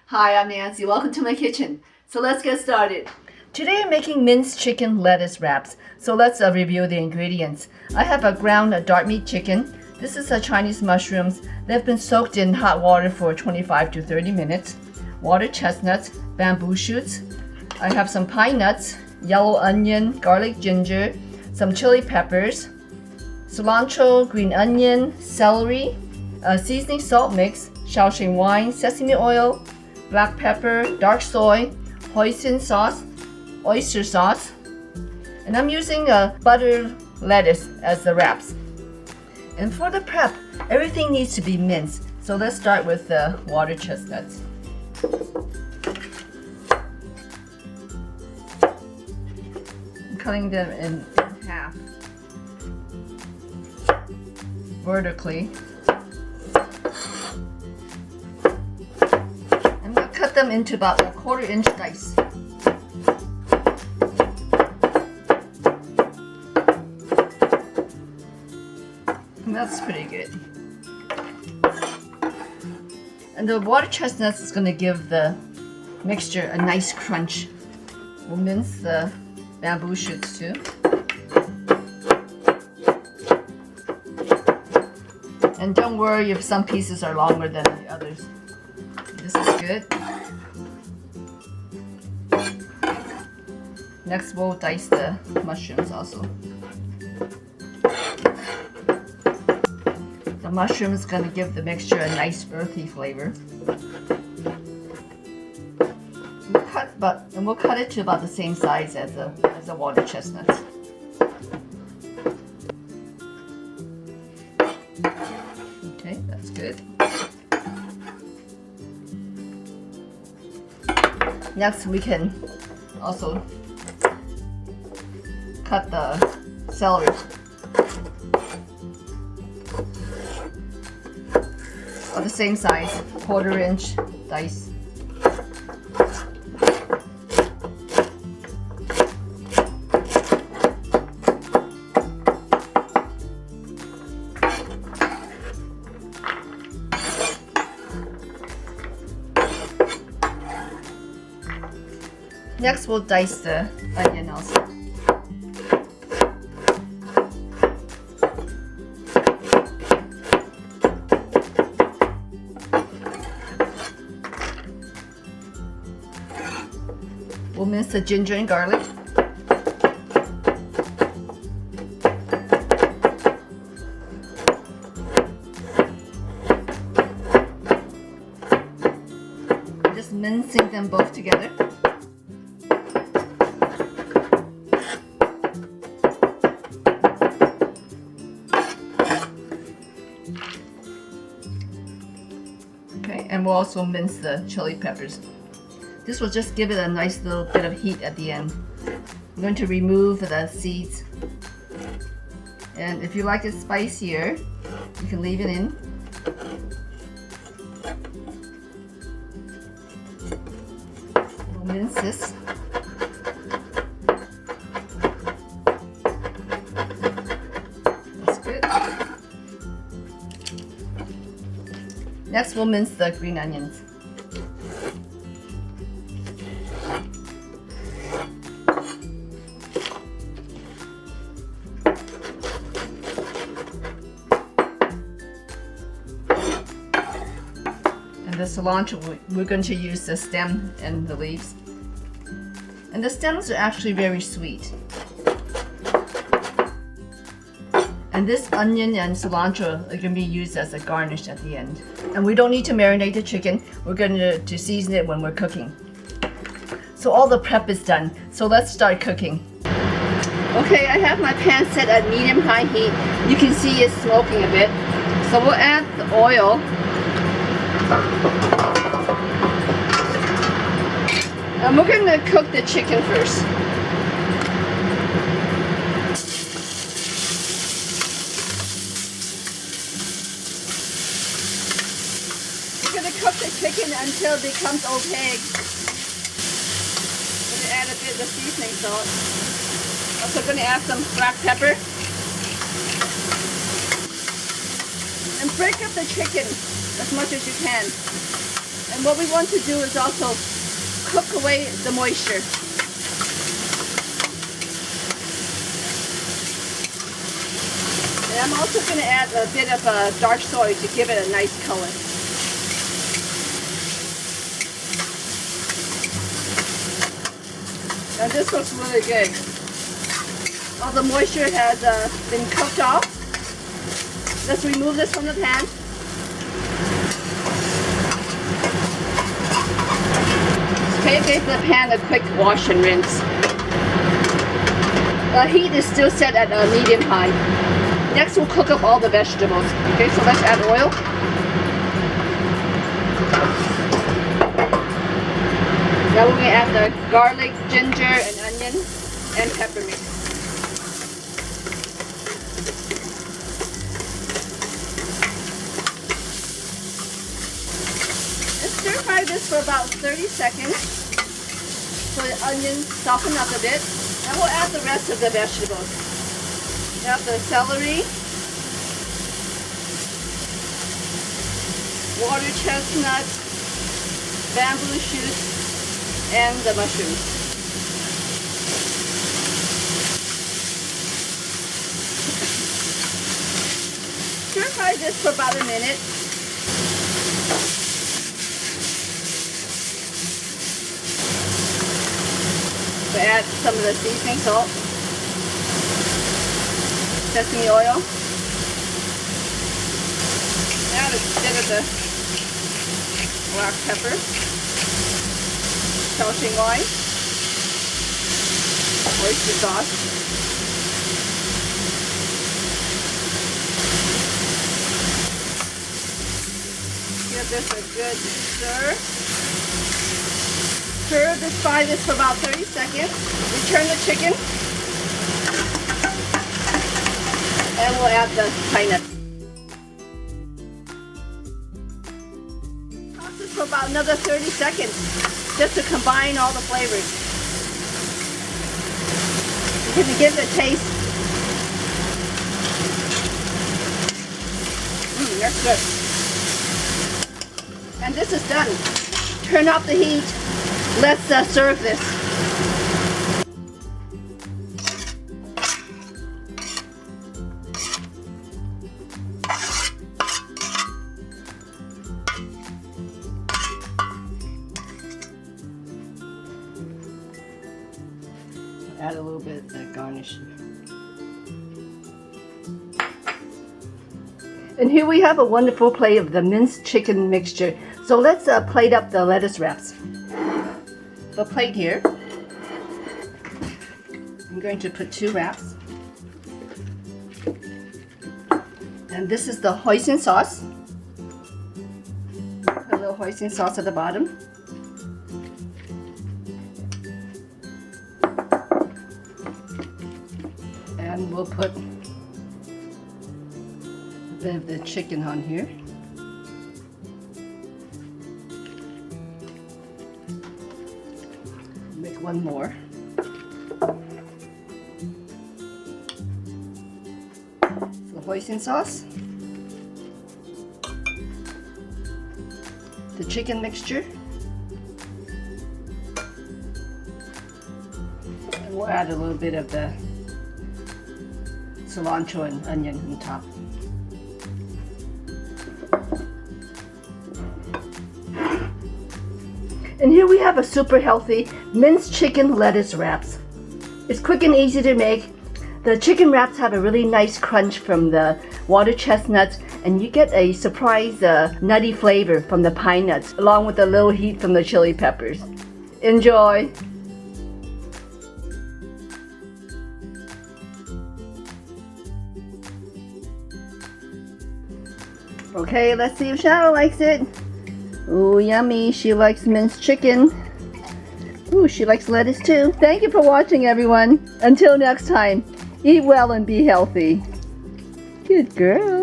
Hi, I'm Nancy. Welcome to my kitchen. So let's get started. Today I'm making minced chicken lettuce wraps. So let's review the ingredients. I have a ground dark meat chicken. This is Chinese mushrooms. They've been soaked in hot water for 25 to 30 minutes. Water chestnuts, bamboo shoots. I have some pine nuts, yellow onion, garlic ginger, some chili peppers, cilantro, green onion, celery, seasoning salt mix, Shaoxing wine, sesame oil, black pepper, dark soy, hoisin sauce, oyster sauce, and I'm using a buttered lettuce as the wraps. And for the prep, everything needs to be minced. So let's start with the water chestnuts. I'm cutting them in half vertically. I'm going to cut them into about a 1/4 inch dice. And that's pretty good. And the water chestnuts is going to give the mixture a nice crunch. We'll mince the bamboo shoots too. And don't worry if some pieces are longer than the others. This is good. Next we'll dice the mushrooms also. The mushroom is going to give the mixture a nice earthy flavor. We'll cut it to about the same size as the water chestnuts. Okay, that's good. Next we can also cut the celery. Of the same size, 1/4 inch dice. Next we'll dice the onion also. We'll mince the ginger and garlic. Just mincing them both together. Okay, and we'll also mince the chili peppers. This will just give it a nice little bit of heat at the end. I'm going to remove the seeds. And if you like it spicier, you can leave it in. We'll mince this. That's good. Next, we'll mince the green onions. The cilantro, we're going to use the stem and the leaves. And the stems are actually very sweet. And this onion and cilantro are going to be used as a garnish at the end. And we don't need to marinate the chicken. We're going to season it when we're cooking. So all the prep is done. So let's start cooking. Okay, I have my pan set at medium-high heat. You can see it's smoking a bit. So we'll add the oil. And we're going to cook the chicken first. We're going to cook the chicken until it becomes opaque. We're going to add a bit of seasoning salt. Also going to add some black pepper. And break up the chicken as much as you can. And what we want to do is also cook away the moisture. And I'm also going to add a bit of dark soy to give it a nice color. And this looks really good. All the moisture has been cooked off. Let's remove this from the pan. Okay, give the pan a quick wash and rinse. The heat is still set at medium high. Next, we'll cook up all the vegetables. Okay, so let's add oil. Now we're going to add the garlic, ginger, and onion, and peppermint. And stir fry this for about 30 seconds so the onions soften up a bit. And we'll add the rest of the vegetables. We have the celery, water chestnuts, bamboo shoots, and the mushrooms. Stir fry this for about a minute. So add some of the seasoning salt, sesame oil, add a bit of the black pepper, Shaoxing wine, oyster sauce, give this a good stir. Stir this, fry this for about 30 seconds. Return the chicken. And we'll add the pine nuts. Toss this for about another 30 seconds just to combine all the flavors. You can give it a taste. That's good. And this is done. Turn off the heat. Let's serve this. Add a little bit of garnish. And here we have a wonderful plate of the minced chicken mixture. So let's plate up the lettuce wraps. The plate here. I'm going to put 2 wraps. And this is the hoisin sauce. Put a little hoisin sauce at the bottom. And we'll put a bit of the chicken on here. Make one more. So hoisin sauce, the chicken mixture, and we'll add a little bit of the cilantro and onion on top. And here we have a super healthy minced chicken lettuce wraps. It's quick and easy to make. The chicken wraps have a really nice crunch from the water chestnuts, and you get a surprise nutty flavor from the pine nuts, along with a little heat from the chili peppers. Enjoy! Okay, let's see if Shadow likes it. Ooh, yummy. She likes minced chicken. Ooh, she likes lettuce too. Thank you for watching, everyone. Until next time, eat well and be healthy. Good girl.